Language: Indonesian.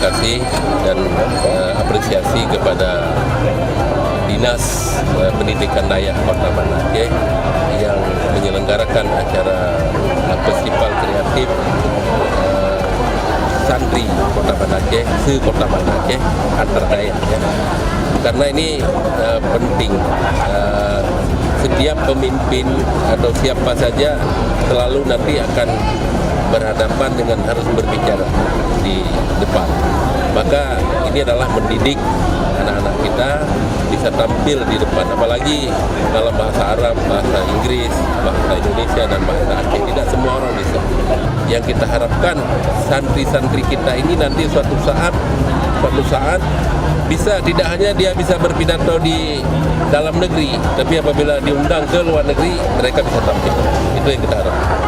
kasih dan apresiasi kepada Dinas Pendidikan Dayak Kota Banda Aceh yang menyelenggarakan acara festival kreatif santri Kota Banda Aceh, se-Kota Banda Aceh antar dayak ya. Karena ini penting, setiap pemimpin atau siapa saja selalu nanti akan berhadapan dengan harus berbicara di depan. Maka ini adalah mendidik anak-anak kita bisa tampil di depan, apalagi dalam bahasa Arab, bahasa Inggris, bahasa Indonesia, dan bahasa Aceh. Tidak semua orang bisa. Yang kita harapkan santri-santri kita ini nanti suatu saat bisa, tidak hanya dia bisa berpidato di dalam negeri, tapi apabila diundang ke luar negeri, mereka bisa tampil. Itu yang kita harapkan.